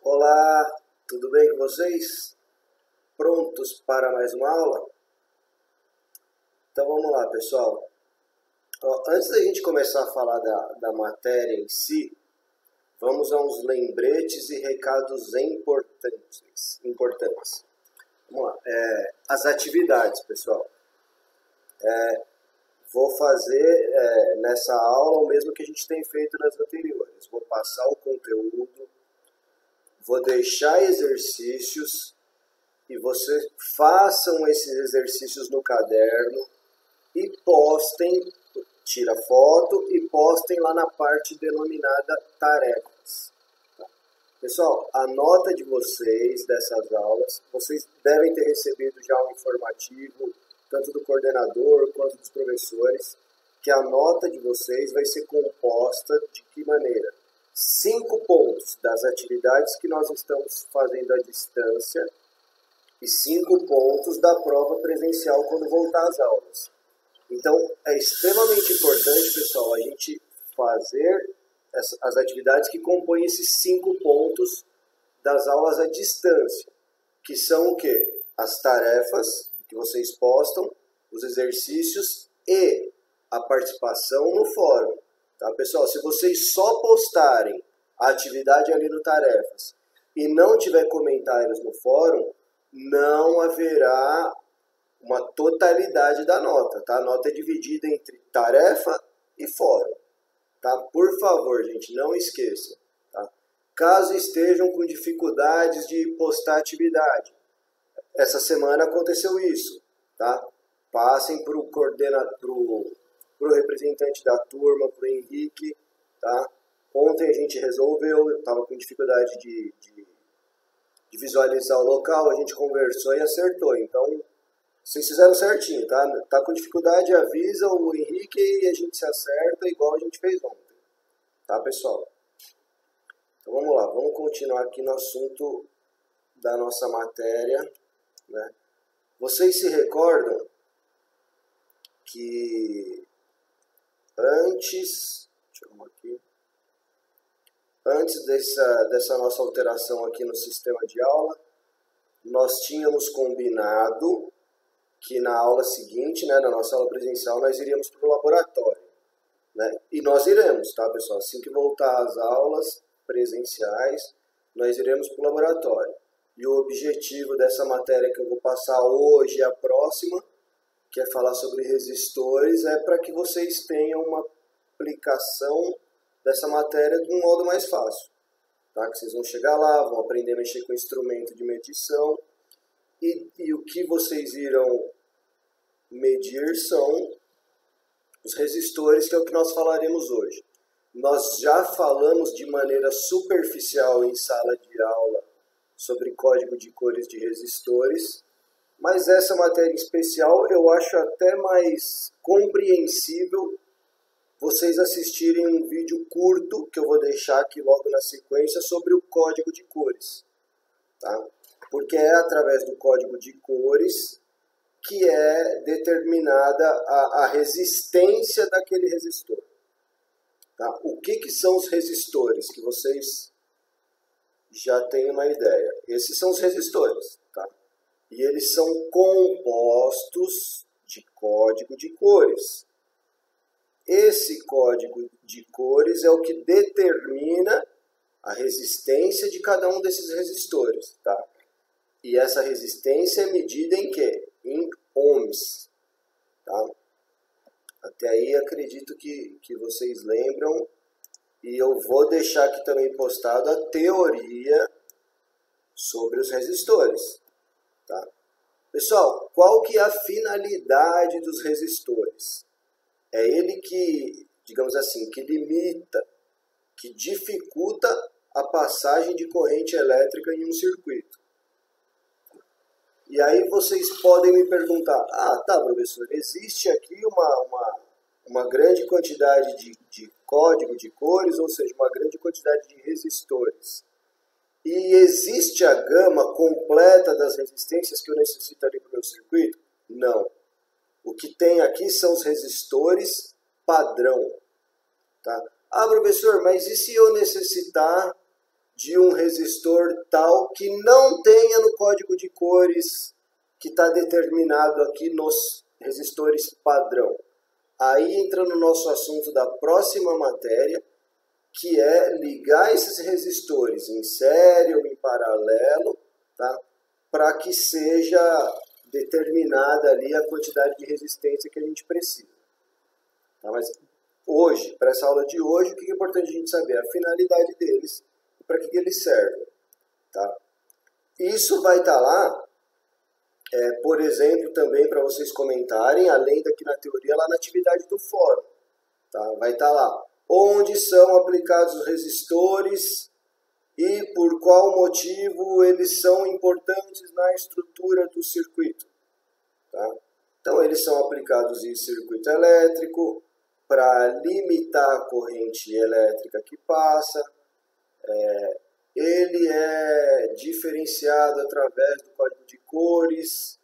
Olá, tudo bem com vocês? Prontos para mais uma aula? Então vamos lá, pessoal. Antes da gente começar a falar da matéria em si, vamos a uns lembretes e recados importantes. Vamos lá. As atividades, pessoal. Vou fazer nessa aula o mesmo que a gente tem feito nas anteriores. Vou passar o conteúdo, vou deixar exercícios e vocês façam esses exercícios no caderno e postem, tira foto e postem lá na parte denominada tarefas. Pessoal, a nota de vocês dessas aulas, vocês devem ter recebido já um informativo, tanto do coordenador quanto dos professores, que a nota de vocês vai ser composta de que maneira? 5 pontos das atividades que nós estamos fazendo à distância e 5 pontos da prova presencial quando voltar às aulas. Então, é extremamente importante, pessoal, a gente fazer as atividades que compõem esses 5 pontos das aulas à distância, que são o quê? As tarefas que vocês postam, os exercícios e a participação no fórum. Tá, pessoal? Se vocês só postarem a atividade ali no tarefas e não tiver comentários no fórum, não haverá uma totalidade da nota. Tá? A nota é dividida entre tarefa e fórum. Tá? Por favor, gente, não esqueçam. Tá? Caso estejam com dificuldades de postar atividade, essa semana aconteceu isso. Tá? Passem para o coordenador, para o representante da turma, para o Henrique. Tá? Ontem a gente resolveu, eu estava com dificuldade de visualizar o local, a gente conversou e acertou. Então, vocês fizeram certinho, tá? Tá com dificuldade, avisa o Henrique e a gente se acerta igual a gente fez ontem. Tá, pessoal? Então vamos lá, vamos continuar aqui no assunto da nossa matéria, né? Vocês se recordam que antes dessa nossa alteração aqui no sistema de aula, nós tínhamos combinado que na aula seguinte, né, na nossa aula presencial, nós iríamos para o laboratório. Né? E nós iremos, tá, pessoal? Assim que voltar às aulas presenciais, nós iremos para o laboratório. E o objetivo dessa matéria que eu vou passar hoje e a próxima, que é falar sobre resistores, é para que vocês tenham uma aplicação dessa matéria de um modo mais fácil. Tá? Que vocês vão chegar lá, vão aprender a mexer com instrumento de medição. E o que vocês irão medir são os resistores, que é o que nós falaremos hoje. Nós já falamos de maneira superficial em sala de aula sobre código de cores de resistores, mas essa matéria em especial eu acho até mais compreensível vocês assistirem um vídeo curto, que eu vou deixar aqui logo na sequência, sobre o código de cores. Tá? Porque é através do código de cores que é determinada a resistência daquele resistor. Tá? O que são os resistores? Que vocês já têm uma ideia. Esses são os resistores. Tá? E eles são compostos de código de cores. Esse código de cores é o que determina a resistência de cada um desses resistores. Tá? E essa resistência é medida em quê? Em ohms. Tá? Até aí acredito que vocês lembram. E eu vou deixar aqui também postado a teoria sobre os resistores. Tá? Pessoal, qual que é a finalidade dos resistores? É ele que, digamos assim, que limita, que dificulta a passagem de corrente elétrica em um circuito. E aí vocês podem me perguntar, tá, professor, existe aqui uma grande quantidade de código de cores, ou seja, uma grande quantidade de resistores. E existe a gama completa das resistências que eu necessitaria para o meu circuito? Não. O que tem aqui são os resistores padrão. Tá? Professor, mas e se eu necessitar de um resistor tal que não tenha no código de cores que está determinado aqui nos resistores padrão. Aí entra no nosso assunto da próxima matéria, que é ligar esses resistores em série ou em paralelo, tá? Para que seja determinada ali a quantidade de resistência que a gente precisa. Tá? Mas hoje, para essa aula de hoje, o que é importante a gente saber? A finalidade deles e para que eles servem. Tá? Isso vai estar lá, por exemplo, também para vocês comentarem, além daqui na teoria, lá na atividade do fórum. Tá? Vai estar lá onde são aplicados os resistores e por qual motivo eles são importantes na estrutura do circuito. Tá? Então, eles são aplicados em circuito elétrico para limitar a corrente elétrica que passa. Ele é diferenciado através do código de cores,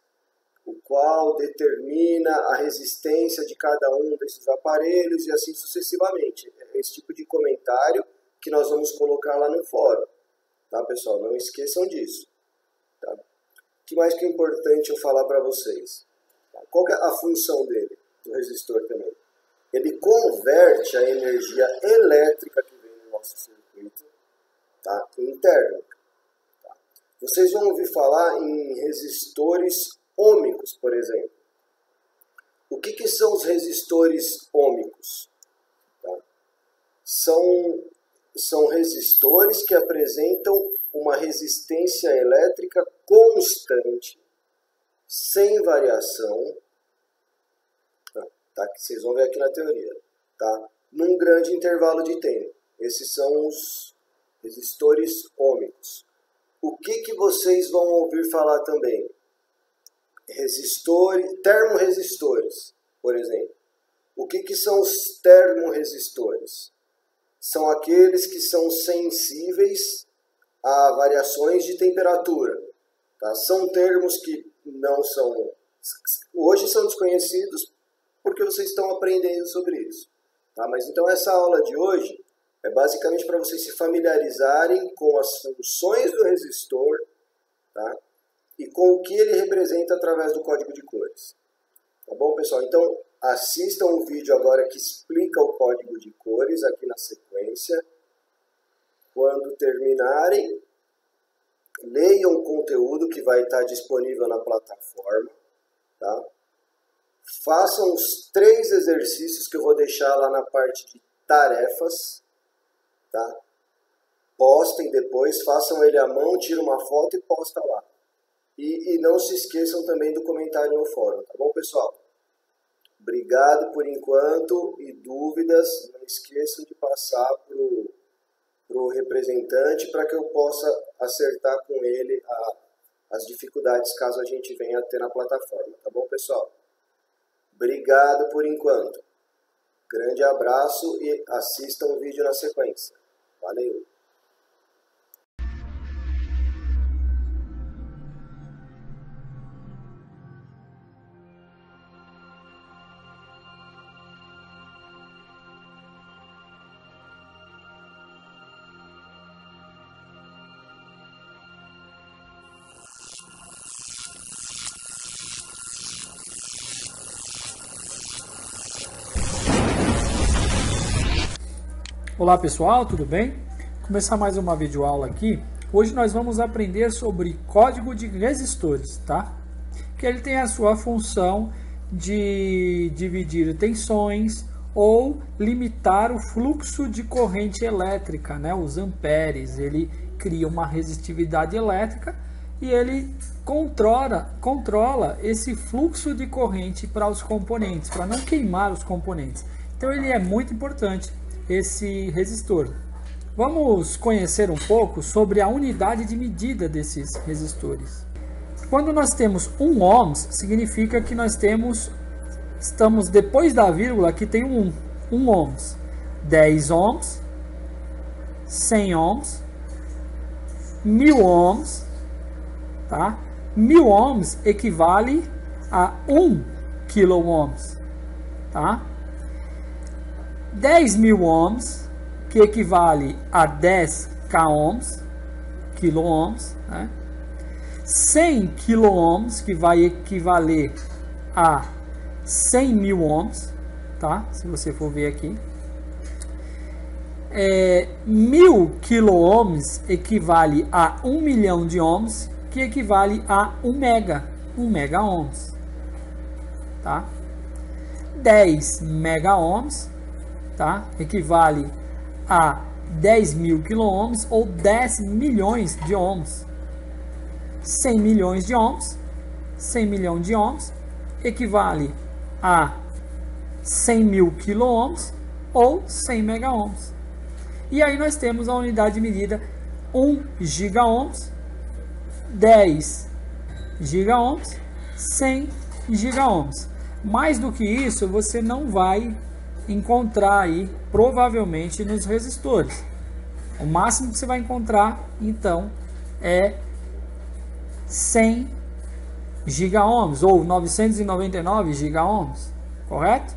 o qual determina a resistência de cada um desses aparelhos e assim sucessivamente. É esse tipo de comentário que nós vamos colocar lá no fórum. Tá, pessoal? Não esqueçam disso. Tá? O que mais que é importante eu falar para vocês? Qual que é a função dele, do resistor também? Ele converte a energia elétrica que vem do nosso circuito, tá, em térmica. Tá? Vocês vão ouvir falar em resistores ômicos, por exemplo. O que são os resistores ômicos? Tá? São resistores que apresentam uma resistência elétrica constante, sem variação, tá? Que vocês vão ver aqui na teoria, tá? Num grande intervalo de tempo. Esses são os resistores ômicos. O que vocês vão ouvir falar também? Termorresistores, por exemplo. O que são os termorresistores? São aqueles que são sensíveis a variações de temperatura. Tá? São termos que não são... Hoje são desconhecidos porque vocês estão aprendendo sobre isso. Tá? Mas então essa aula de hoje é basicamente para vocês se familiarizarem com as funções do resistor, tá? E com o que ele representa através do código de cores. Tá bom, pessoal? Então, assistam o vídeo agora que explica o código de cores aqui na sequência. Quando terminarem, leiam o conteúdo que vai estar disponível na plataforma. Tá? Façam os 3 exercícios que eu vou deixar lá na parte de tarefas. Tá? Postem depois, façam ele à mão, tira uma foto e posta lá. E não se esqueçam também do comentário no fórum, tá bom, pessoal? Obrigado por enquanto e dúvidas, não esqueçam de passar para o representante para que eu possa acertar com ele as dificuldades caso a gente venha a ter na plataforma, tá bom, pessoal? Obrigado por enquanto. Grande abraço e assistam o vídeo na sequência. Valeu! Olá pessoal, tudo bem? Vou começar mais uma videoaula aqui. Hoje nós vamos aprender sobre código de resistores, tá? Que ele tem a sua função de dividir tensões ou limitar o fluxo de corrente elétrica, né? Os amperes. Ele cria uma resistividade elétrica e ele controla esse fluxo de corrente para os componentes, para não queimar os componentes. Então ele é muito importante, esse resistor. Vamos conhecer um pouco sobre a unidade de medida desses resistores. Quando nós temos 1 ohms, significa que nós estamos depois da vírgula, que tem 1 ohms, 10 ohms, 100 ohms, 1000 ohms, tá? 1000 ohms equivale a 1 kΩ, tá? 10.000 ohms, que equivale a 10 k-ohms, quilo-ohms, né? 100 quilo-ohms, que vai equivaler a 100 mil ohms, tá? Se você for ver aqui. 1000 quilo-ohms equivale a 1 milhão de ohms, que equivale a 1 mega-ohms, tá? 10 mega-ohms, tá? Equivale a 10 mil quilo-ohms ou 10 milhões de ohms. 100 milhões de ohms, 100 milhões de ohms equivale a 100 mil quilo-ohms ou 100 mega-ohms. E aí nós temos a unidade de medida 1 giga-ohms, 10 giga-ohms, 100 giga-ohms. Mais do que isso você não vai encontrar aí, provavelmente, nos resistores. O máximo que você vai encontrar, então, é 100 giga-ohms ou 999 giga-ohms, correto?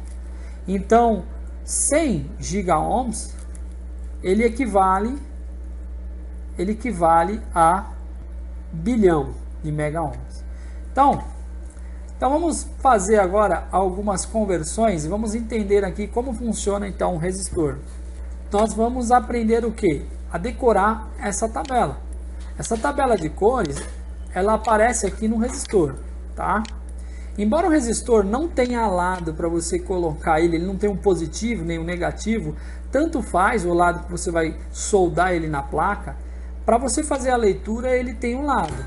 Então, 100 giga-ohms ele equivale a bilhão de mega-ohms. Então vamos fazer agora algumas conversões e vamos entender aqui como funciona então um resistor. Nós vamos aprender o que? A decorar essa tabela. Essa tabela de cores, ela aparece aqui no resistor, tá? Embora o resistor não tenha lado para você colocar ele não tem um positivo nem um negativo, tanto faz o lado que você vai soldar ele na placa, para você fazer a leitura ele tem um lado.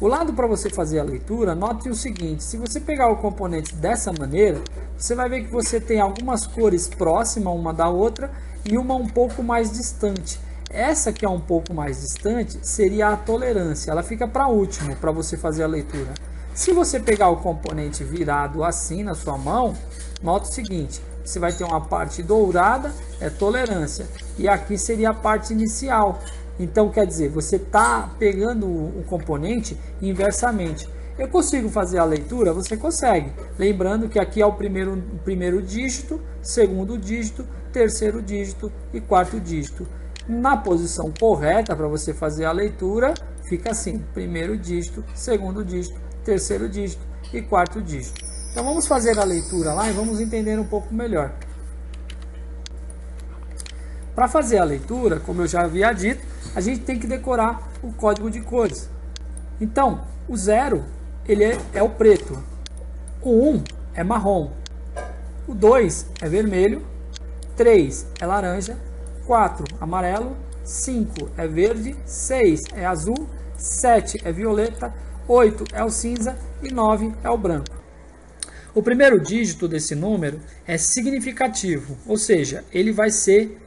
O lado para você fazer a leitura, note o seguinte, se você pegar o componente dessa maneira, você vai ver que você tem algumas cores próximas uma da outra e uma um pouco mais distante. Essa que é um pouco mais distante seria a tolerância, ela fica para último para você fazer a leitura. Se você pegar o componente virado assim na sua mão, note o seguinte, você vai ter uma parte dourada, é tolerância, e aqui seria a parte inicial. Então quer dizer, você está pegando o componente inversamente. Eu consigo fazer a leitura? Você consegue. Lembrando que aqui é o primeiro dígito, segundo dígito, terceiro dígito e quarto dígito. Na posição correta para você fazer a leitura, fica assim, primeiro dígito, segundo dígito, terceiro dígito e quarto dígito. Então vamos fazer a leitura lá e vamos entender um pouco melhor. Para fazer a leitura, como eu já havia dito, a gente tem que decorar o código de cores. Então, o 0 ele é o preto, o 1 é marrom, o 2 é vermelho, 3 é laranja, 4 amarelo, 5 é verde, 6 é azul, 7 é violeta, 8 é o cinza e 9 é o branco. O primeiro dígito desse número é significativo, ou seja, ele vai ser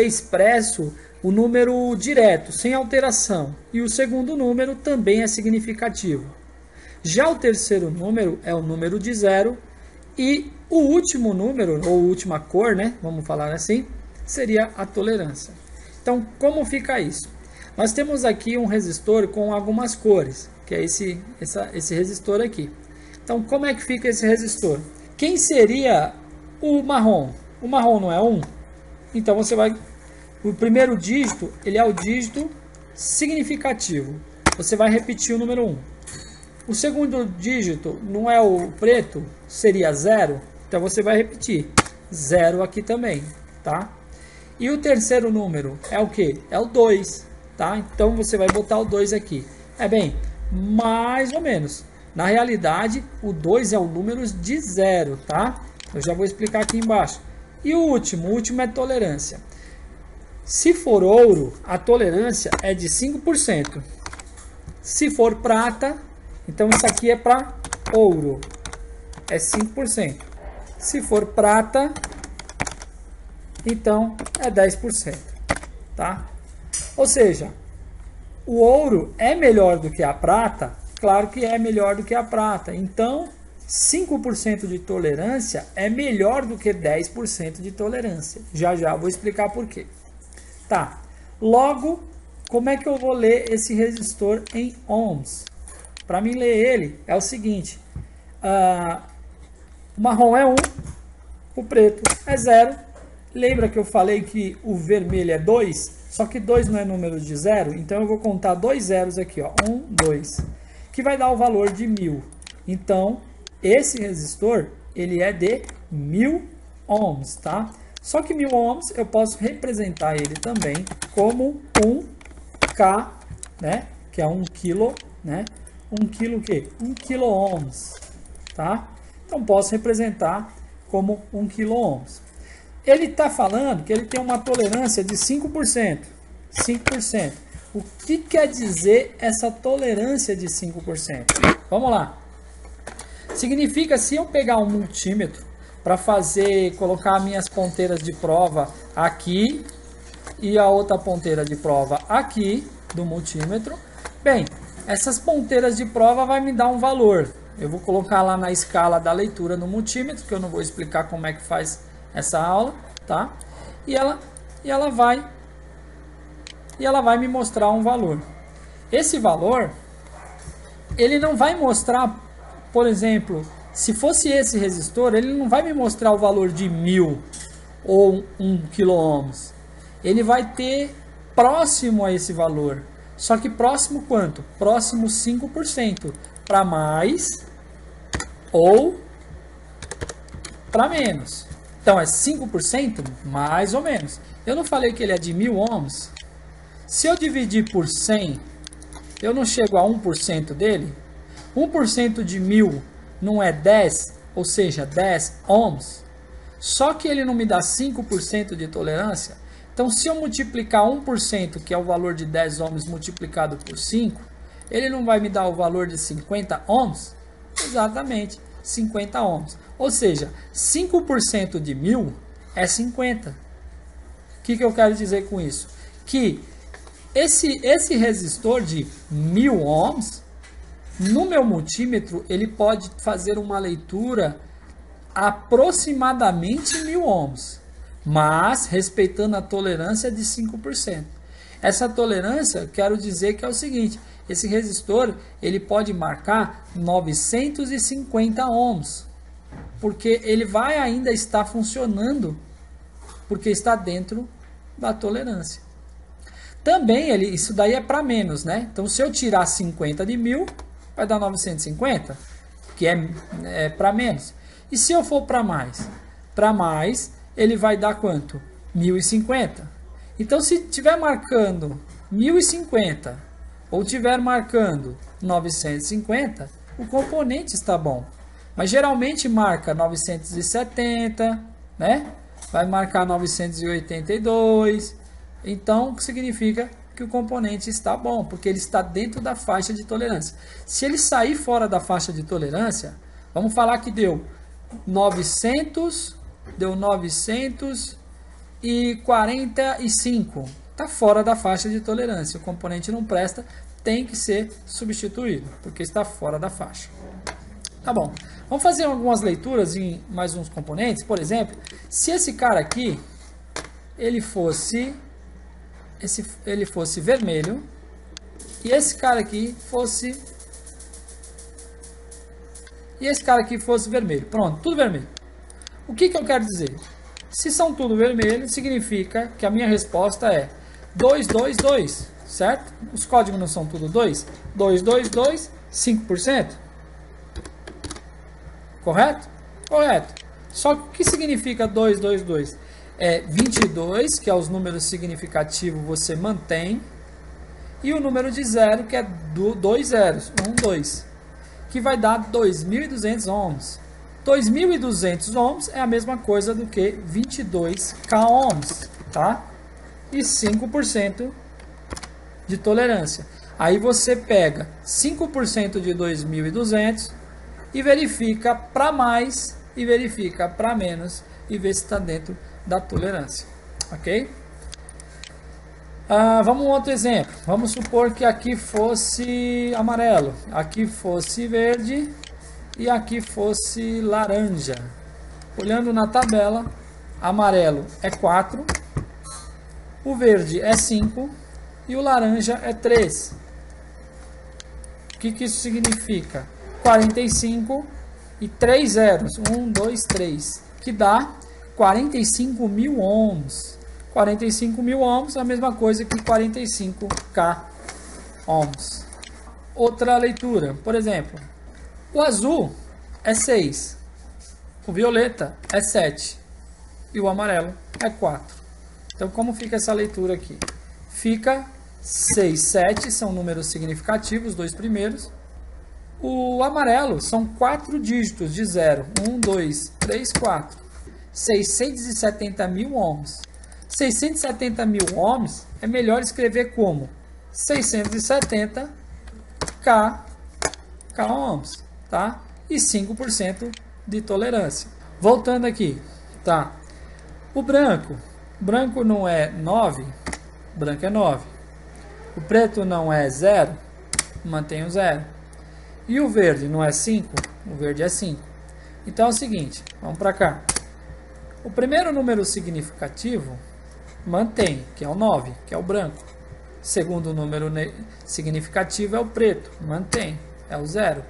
expresso o número direto, sem alteração, e o segundo número também é significativo. Já o terceiro número é o número de 0 e o último número, ou última cor, né, vamos falar assim, seria a tolerância. Então, como fica isso? Nós temos aqui um resistor com algumas cores, que é esse resistor aqui. Então, como é que fica esse resistor? Quem seria o marrom? O marrom não é 1? Então, você vai... O primeiro dígito, ele é o dígito significativo. Você vai repetir o número 1. O segundo dígito não é o preto, seria 0. Então, você vai repetir 0 aqui também, tá? E o terceiro número é o que? É o 2, tá? Então, você vai botar o 2 aqui. Bem, mais ou menos. Na realidade, o 2 é o número de 0, tá? Eu já vou explicar aqui embaixo. E o último é tolerância. Se for ouro, a tolerância é de 5%. Se for prata, então isso aqui é para ouro, é 5%. Se for prata, então é 10%, tá? Ou seja, o ouro é melhor do que a prata? Claro que é melhor do que a prata. Então, 5% de tolerância é melhor do que 10% de tolerância. Já vou explicar por quê. Tá, logo, como é que eu vou ler esse resistor em ohms? Para mim ler ele é o seguinte, o marrom é 1, o preto é 0 Lembra que eu falei que o vermelho é 2? Só que 2 não é número de zero, então eu vou contar 2 zeros aqui, ó, 1, 2, que vai dar o valor de 1000. Então, esse resistor, ele é de 1000 ohms, tá? Só que 1000 ohms eu posso representar ele também como 1K, né? Que é 1 quilo, né? 1 quilo o quê? 1 quilo ohms, tá? Então, posso representar como 1 quilo ohms. Ele está falando que ele tem uma tolerância de 5%. 5%. O que quer dizer essa tolerância de 5%? Vamos lá. Significa, se eu pegar um multímetro para colocar minhas ponteiras de prova aqui e a outra ponteira de prova aqui do multímetro, bem, essas ponteiras de prova vai me dar um valor. Eu vou colocar lá na escala da leitura no multímetro, que eu não vou explicar como é que faz essa aula, tá? E ela vai me mostrar um valor. Esse valor, ele não vai mostrar, por exemplo, se fosse esse resistor, ele não vai me mostrar o valor de 1000 ou 1 kΩ. Ele vai ter próximo a esse valor. Só que próximo quanto? Próximo 5%, para mais ou para menos. Então é 5% mais ou menos. Eu não falei que ele é de 1000 ohms? Se eu dividir por 100, eu não chego a 1% dele? 1% de 1000 não é 10, ou seja, 10 ohms? Só que ele não me dá 5% de tolerância? Então, se eu multiplicar 1%, que é o valor de 10 ohms, multiplicado por 5, ele não vai me dar o valor de 50 ohms? Exatamente, 50 ohms. Ou seja, 5% de 1000 é 50. O que eu quero dizer com isso? Que esse resistor de 1000 ohms, no meu multímetro, ele pode fazer uma leitura aproximadamente 1000 ohms, mas respeitando a tolerância de 5%. Essa tolerância, quero dizer que é o seguinte, esse resistor ele pode marcar 950 ohms, porque ele vai ainda estar funcionando, porque está dentro da tolerância. Também, isso daí é para menos, né? Então, se eu tirar 50 de 1000, vai dar 950, que é para menos. E se eu for para mais? Para mais, ele vai dar quanto? 1050. Então, se estiver marcando 1050 ou estiver marcando 950, o componente está bom. Mas geralmente marca 970, né? Vai marcar 982. Então, significa que o componente está bom, porque ele está dentro da faixa de tolerância. Se ele sair fora da faixa de tolerância, vamos falar que deu 945. Está fora da faixa de tolerância. O componente não presta, tem que ser substituído, porque está fora da faixa. Tá bom. Vamos fazer algumas leituras em mais uns componentes. Por exemplo, se esse cara aqui, ele fosse vermelho, e esse cara aqui fosse vermelho. Pronto, tudo vermelho. O que eu quero dizer? Se são tudo vermelho, significa que a minha resposta é 222, certo? Os códigos não são tudo 2? 222, 5%. Correto? Correto. Só que o que significa 222? É 22, que é os números significativos, você mantém. E o número de zero, que é 2 zeros, 1, 2. Que vai dar 2.200 ohms. 2.200 ohms é a mesma coisa do que 22k ohms, tá? E 5% de tolerância. Aí você pega 5% de 2.200 e verifica para mais e verifica para menos e vê se está dentro da tolerância, ok? Vamos um outro exemplo. Vamos supor que aqui fosse amarelo, aqui fosse verde e aqui fosse laranja. Olhando na tabela, amarelo é 4, o verde é 5 e o laranja é 3. O que isso significa? 45 e 3 zeros, 1, 2, 3, que dá 45.000 ohms. 45.000 ohms é a mesma coisa que 45k ohms. Outra leitura, por exemplo, o azul é 6, o violeta é 7 e o amarelo é 4. Então, como fica essa leitura aqui? Fica 6, 7 são números significativos, os dois primeiros. O amarelo são 4 dígitos de 0. 1, 2, 3, 4. 670.000 ohms. 670.000 ohms é melhor escrever como 670 k ohms, tá? E 5% de tolerância. Voltando aqui, tá? O branco não é 9, branco é 9. O preto não é 0, mantém o 0. E o verde não é 5, o verde é 5. Então é o seguinte, vamos para cá. O primeiro número significativo mantém, que é o 9, que é o branco. Segundo número significativo é o preto, mantém, é o 0,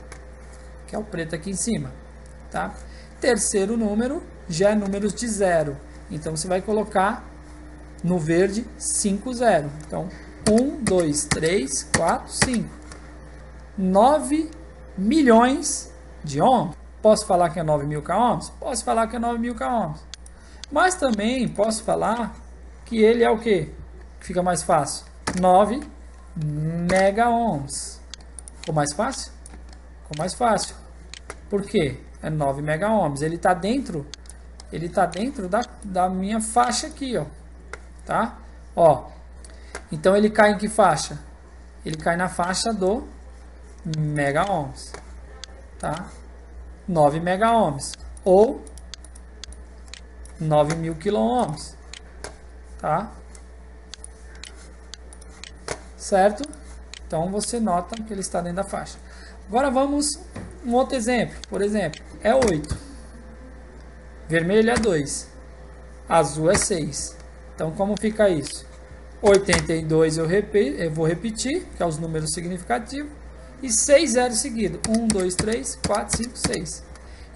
que é o preto aqui em cima, tá? Terceiro número já é números de 0, então você vai colocar no verde 5, 0. Então 1, 2, 3, 4, 5. 9 milhões de ohms. Posso falar que é 9.000 k ohms? Posso falar que é 9.000 k ohms. Mas também posso falar que ele é o que? Fica mais fácil. 9 mega ohms. Ficou mais fácil? Ficou mais fácil. Por quê? É 9 mega ohms. Ele está dentro da minha faixa aqui, ó. Tá? Ó. Então ele cai em que faixa? Ele cai na faixa do mega ohms. Tá? 9 mega ohms. Ou 9.000 quilo ohms. Tá? Certo? Então você nota que ele está dentro da faixa. Agora vamos um outro exemplo. Por exemplo, é 8. Vermelho é 2. Azul é 6. Então como fica isso? 82 eu vou repetir, que é os números significativos. E 6 zeros seguidos. 1, 2, 3, 4, 5, 6.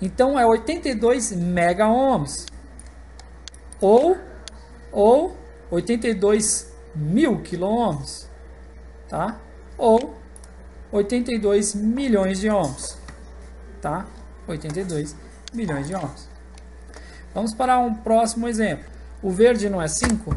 Então é 82 mega ohms. Ou 82.000 quilo ohms. Tá? Ou 82 milhões de ohms. Tá? 82 milhões de ohms. Vamos para um próximo exemplo. O verde não é 5,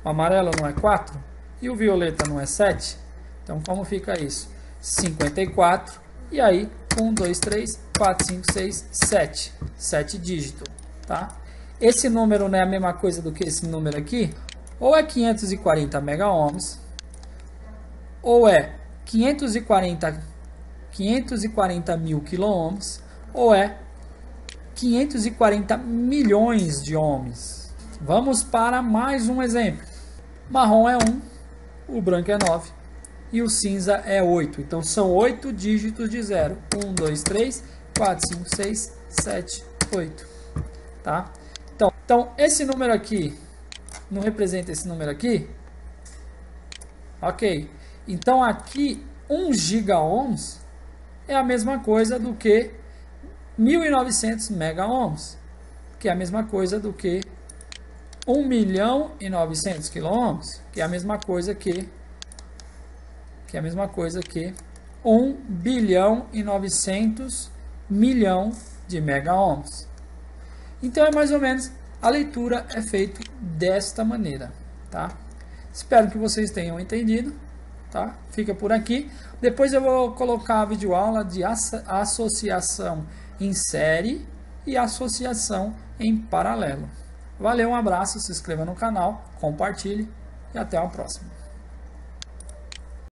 o amarelo não é 4 e o violeta não é 7. Então como fica isso? 54 e aí 1, 2, 3, 4, 5, 6, 7. 7 dígitos. Tá? Esse número não é a mesma coisa do que esse número aqui? Ou é 540 mega ohms, ou é 540.000 quilo ohms, ou é 540 milhões de ohms. Vamos para mais um exemplo. Marrom é 1, o branco é 9 e o cinza é 8. Então são 8 dígitos de 0. 1, 2, 3, 4, 5, 6, 7, 8. Tá? Então esse número aqui não representa esse número aqui? Ok. Então aqui 1 gigaohms é a mesma coisa do que 1.900 mega ohms, que é a mesma coisa do que 1.900.000 quilo ohms, que é a mesma coisa que 1.900.000.000.000 de mega ohms. Então é mais ou menos, a leitura é feita desta maneira, tá? Espero que vocês tenham entendido, tá? Fica por aqui. Depois eu vou colocar a videoaula de associação em série e associação em paralelo. Valeu, um abraço, se inscreva no canal, compartilhe e até a próxima.